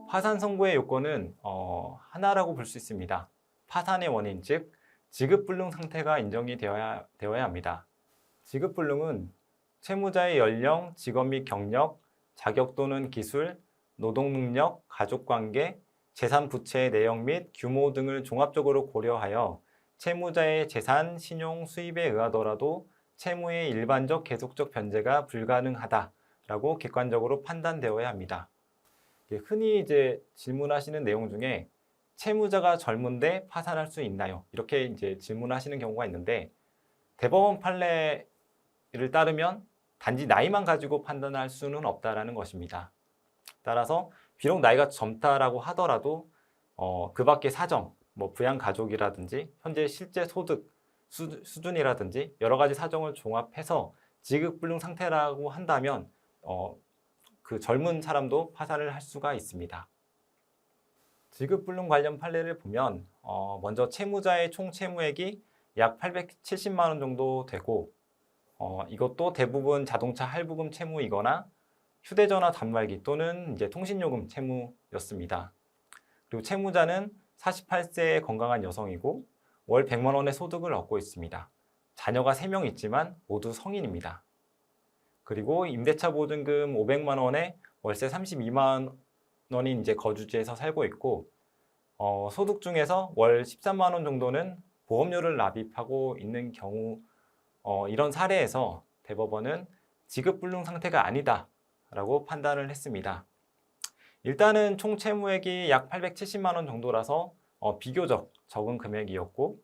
파산 선고의 요건은 하나라고 볼 수 있습니다. 파산의 원인, 즉 지급불능 상태가 인정이 되어야 합니다. 지급불능은 채무자의 연령, 직업 및 경력, 자격 또는 기술, 노동능력, 가족관계, 재산 부채의 내용 및 규모 등을 종합적으로 고려하여 채무자의 재산, 신용, 수입에 의하더라도 채무의 일반적 계속적 변제가 불가능하다라고 객관적으로 판단되어야 합니다. 흔히 이제 질문하시는 내용 중에 채무자가 젊은데 파산할 수 있나요? 이렇게 이제 질문하시는 경우가 있는데 대법원 판례를 따르면 단지 나이만 가지고 판단할 수는 없다라는 것입니다. 따라서 비록 나이가 젊다라고 하더라도 그 밖의 사정, 뭐 부양 가족이라든지 현재 실제 소득 수준이라든지 여러 가지 사정을 종합해서 지급불능 상태라고 한다면 그 젊은 사람도 파산을 할 수가 있습니다. 지급불능 관련 판례를 보면 먼저 채무자의 총 채무액이 약 870만 원 정도 되고 이것도 대부분 자동차 할부금 채무이거나 휴대전화 단말기 또는 이제 통신요금 채무였습니다. 그리고 채무자는 48세의 건강한 여성이고 월 100만 원의 소득을 얻고 있습니다. 자녀가 3명 있지만 모두 성인입니다. 그리고 임대차 보증금 500만 원에 월세 32만 원인 이제 거주지에서 살고 있고 소득 중에서 월 13만 원 정도는 보험료를 납입하고 있는 경우 이런 사례에서 대법원은 지급불능 상태가 아니다라고 판단을 했습니다. 일단은 총 채무액이 약 870만 원 정도라서 비교적 적은 금액이었고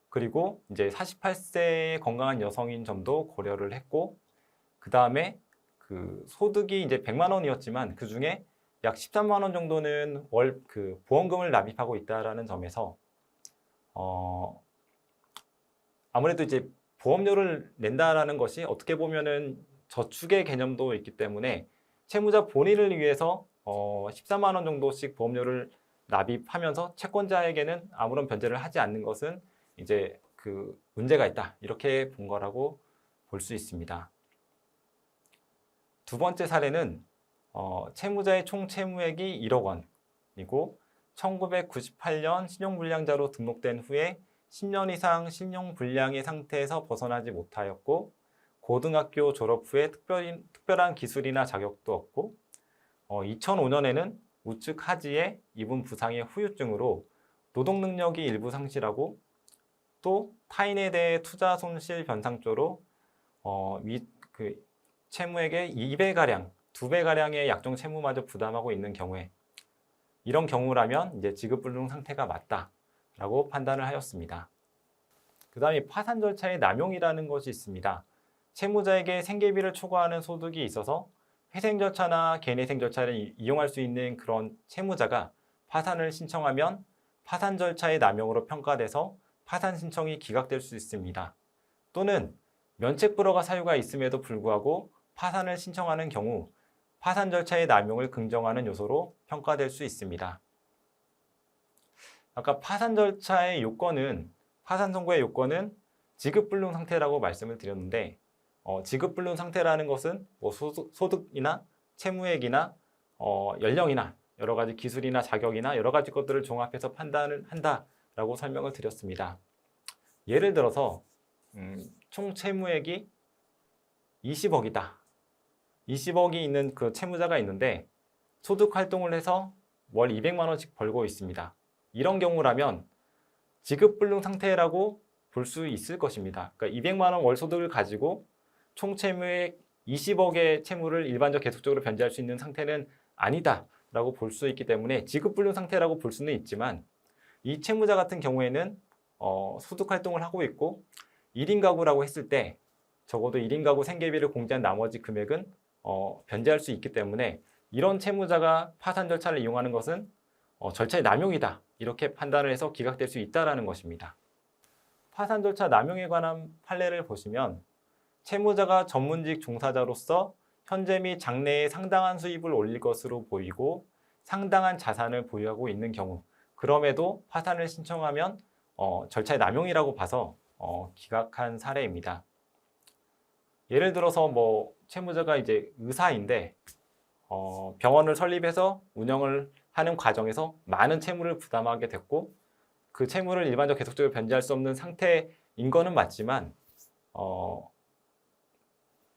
그리고 이제 48세의 건강한 여성인 점도 고려를 했고 그 다음에 그 소득이 이제 100만 원이었지만 그 중에 약 13만 원 정도는 월 그 보험금을 납입하고 있다라는 점에서 아무래도 이제 보험료를 낸다라는 것이 어떻게 보면은 저축의 개념도 있기 때문에 채무자 본인을 위해서 13만 원 정도씩 보험료를 납입하면서 채권자에게는 아무런 변제를 하지 않는 것은 이제 그 문제가 있다 이렇게 본 거라고 볼 수 있습니다. 두 번째 사례는 채무자의 총 채무액이 1억 원이고 1998년 신용불량자로 등록된 후에 10년 이상 신용불량의 상태에서 벗어나지 못하였고 고등학교 졸업 후에 특별한 기술이나 자격도 없고 2005년에는 우측 하지에 입은 부상의 후유증으로 노동능력이 일부 상실하고 또 타인에 대해 투자 손실 변상조로 그 채무액의 2배가량, 2배가량의 약정 채무마저 부담하고 있는 경우에 이런 경우라면 이제 지급불능 상태가 맞다라고 판단을 하였습니다. 그 다음에 파산 절차의 남용이라는 것이 있습니다. 채무자에게 생계비를 초과하는 소득이 있어서 회생 절차나 개인회생 절차를 이용할 수 있는 그런 채무자가 파산을 신청하면 파산 절차의 남용으로 평가돼서 파산 신청이 기각될 수 있습니다. 또는 면책불허가 사유가 있음에도 불구하고 파산을 신청하는 경우 파산 절차의 남용을 긍정하는 요소로 평가될 수 있습니다. 아까 파산 절차의 요건은 파산 선고의 요건은 지급불능 상태라고 말씀을 드렸는데 지급불능 상태라는 것은 뭐 소득이나 채무액이나 연령이나 여러 가지 기술이나 자격이나 여러 가지 것들을 종합해서 판단을 한다라고 설명을 드렸습니다. 예를 들어서 총 채무액이 20억이다. 20억이 있는 그 채무자가 있는데 소득 활동을 해서 월 200만 원씩 벌고 있습니다. 이런 경우라면 지급불능 상태라고 볼 수 있을 것입니다. 그러니까 200만 원 월 소득을 가지고 총 채무액 20억의 채무를 일반적 계속적으로 변제할 수 있는 상태는 아니다라고 볼 수 있기 때문에 지급불능 상태라고 볼 수는 있지만 이 채무자 같은 경우에는 소득 활동을 하고 있고 1인 가구라고 했을 때 적어도 1인 가구 생계비를 공제한 나머지 금액은 변제할 수 있기 때문에 이런 채무자가 파산 절차를 이용하는 것은 절차의 남용이다. 이렇게 판단을 해서 기각될 수 있다는 것입니다. 파산 절차 남용에 관한 판례를 보시면 채무자가 전문직 종사자로서 현재 및 장래에 상당한 수입을 올릴 것으로 보이고 상당한 자산을 보유하고 있는 경우 그럼에도 파산을 신청하면 절차의 남용이라고 봐서 기각한 사례입니다. 예를 들어서 뭐 채무자가 이제 의사인데 병원을 설립해서 운영을 하는 과정에서 많은 채무를 부담하게 됐고 그 채무를 일반적으로 계속적으로 변제할 수 없는 상태인 거는 맞지만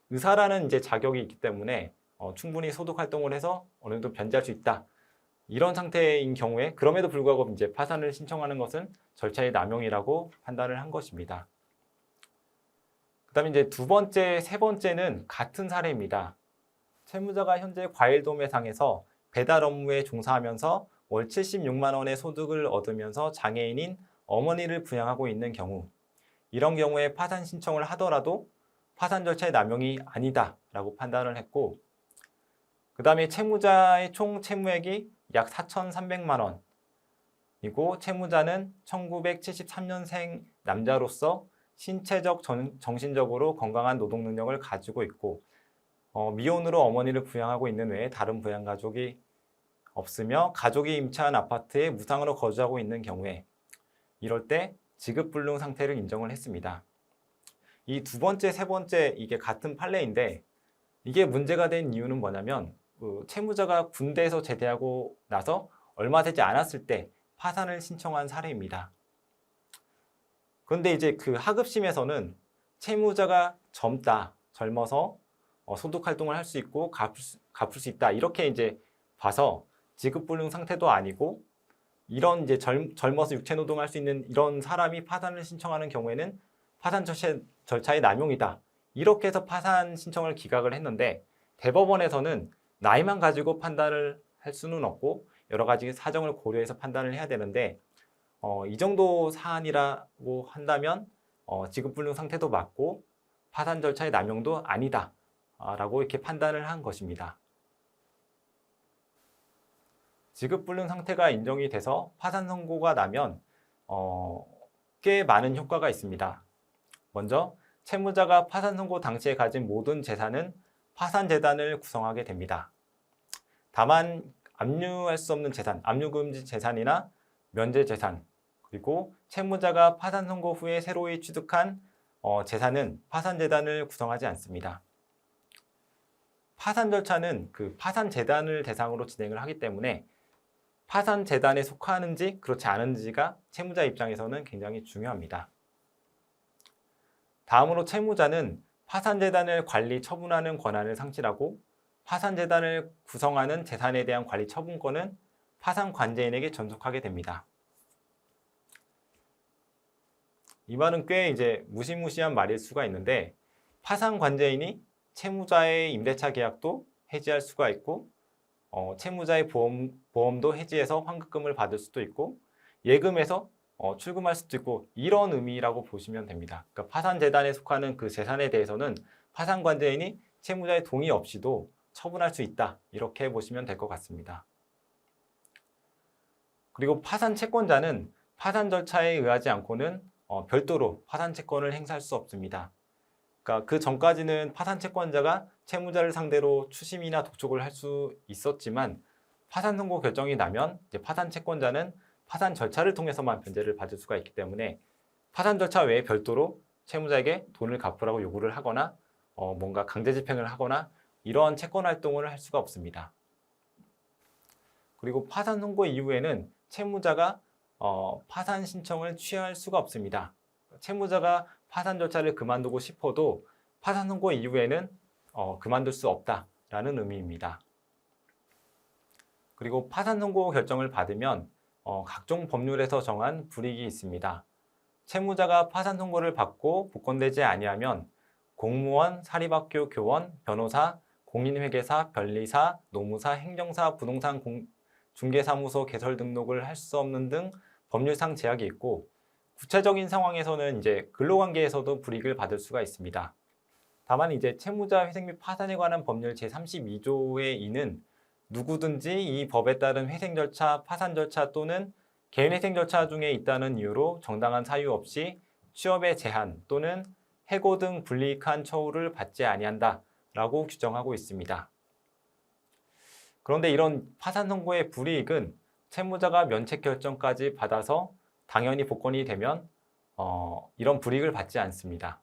의사라는 이제 자격이 있기 때문에 충분히 소득 활동을 해서 어느 정도 변제할 수 있다. 이런 상태인 경우에 그럼에도 불구하고 이제 파산을 신청하는 것은 절차의 남용이라고 판단을 한 것입니다. 그다음에 이제 두 번째, 세 번째는 같은 사례입니다. 채무자가 현재 과일도매상에서 배달 업무에 종사하면서 월 76만 원의 소득을 얻으면서 장애인인 어머니를 부양하고 있는 경우, 이런 경우에 파산 신청을 하더라도 파산 절차의 남용이 아니다라고 판단을 했고, 그 다음에 채무자의 총 채무액이 약 4,300만 원이고 채무자는 1973년생 남자로서 신체적, 정신적으로 건강한 노동 능력을 가지고 있고 미혼으로 어머니를 부양하고 있는 외에 다른 부양 가족이 없으며 가족이 임차한 아파트에 무상으로 거주하고 있는 경우에 이럴 때 지급불능 상태를 인정을 했습니다. 이 두 번째, 세 번째 이게 같은 판례인데 이게 문제가 된 이유는 뭐냐면 채무자가 군대에서 제대하고 나서 얼마 되지 않았을 때 파산을 신청한 사례입니다. 그런데 이제 그 하급심에서는 채무자가 젊어서 소득 활동을 할 수 있고 갚을 수 있다 이렇게 이제 봐서 지급불능 상태도 아니고 이런 이제 젊어서 육체 노동할 수 있는 이런 사람이 파산을 신청하는 경우에는 파산 절차의 남용이다 이렇게 해서 파산 신청을 기각을 했는데 대법원에서는 나이만 가지고 판단을 할 수는 없고 여러 가지 사정을 고려해서 판단을 해야 되는데 이 정도 사안이라고 한다면 지급불능 상태도 맞고 파산 절차의 남용도 아니다 라고 이렇게 판단을 한 것입니다. 지급불능 상태가 인정이 돼서 파산 선고가 나면 꽤 많은 효과가 있습니다. 먼저 채무자가 파산 선고 당시에 가진 모든 재산은 파산재단을 구성하게 됩니다. 다만 압류할 수 없는 재산, 압류금지 재산이나 면제재산, 그리고 채무자가 파산 선고 후에 새로이 취득한 재산은 파산재단을 구성하지 않습니다. 파산 절차는 그 파산재단을 대상으로 진행을 하기 때문에 파산재단에 속하는지 그렇지 않은지가 채무자 입장에서는 굉장히 중요합니다. 다음으로 채무자는 파산재단을 관리 처분하는 권한을 상실하고 파산재단을 구성하는 재산에 대한 관리 처분권은 파산관제인에게 전속하게 됩니다. 이 말은 꽤 이제 무시무시한 말일 수가 있는데 파산관제인이 채무자의 임대차 계약도 해지할 수가 있고 채무자의 보험도 해지해서 환급금을 받을 수도 있고 예금에서 출금할 수도 있고 이런 의미라고 보시면 됩니다. 그러니까 파산재단에 속하는 그 재산에 대해서는 파산관제인이 채무자의 동의 없이도 처분할 수 있다 이렇게 보시면 될 것 같습니다. 그리고 파산채권자는 파산 절차에 의하지 않고는 별도로 파산채권을 행사할 수 없습니다. 그러니까 그 전까지는 파산채권자가 채무자를 상대로 추심이나 독촉을 할 수 있었지만 파산 선고 결정이 나면 이제 파산채권자는 파산 절차를 통해서만 변제를 받을 수가 있기 때문에 파산 절차 외에 별도로 채무자에게 돈을 갚으라고 요구를 하거나 뭔가 강제 집행을 하거나 이러한 채권 활동을 할 수가 없습니다. 그리고 파산 선고 이후에는 채무자가 파산 신청을 취할 수가 없습니다. 채무자가 파산 절차를 그만두고 싶어도 파산 선고 이후에는 그만둘 수 없다라는 의미입니다. 그리고 파산 선고 결정을 받으면 각종 법률에서 정한 불이익이 있습니다. 채무자가 파산 선고를 받고 복권되지 아니하면 공무원, 사립학교 교원, 변호사, 공인회계사, 변리사, 노무사, 행정사, 부동산 중개사무소 개설 등록을 할 수 없는 등 법률상 제약이 있고 구체적인 상황에서는 이제 근로관계에서도 불이익을 받을 수가 있습니다. 다만 이제 채무자 회생 및 파산에 관한 법률 제32조의 2는 누구든지 이 법에 따른 회생 절차, 파산 절차 또는 개인 회생 절차 중에 있다는 이유로 정당한 사유 없이 취업의 제한 또는 해고 등 불이익한 처우를 받지 아니한다라고 규정하고 있습니다. 그런데 이런 파산 선고의 불이익은 채무자가 면책 결정까지 받아서 당연히 복권이 되면 이런 불이익을 받지 않습니다.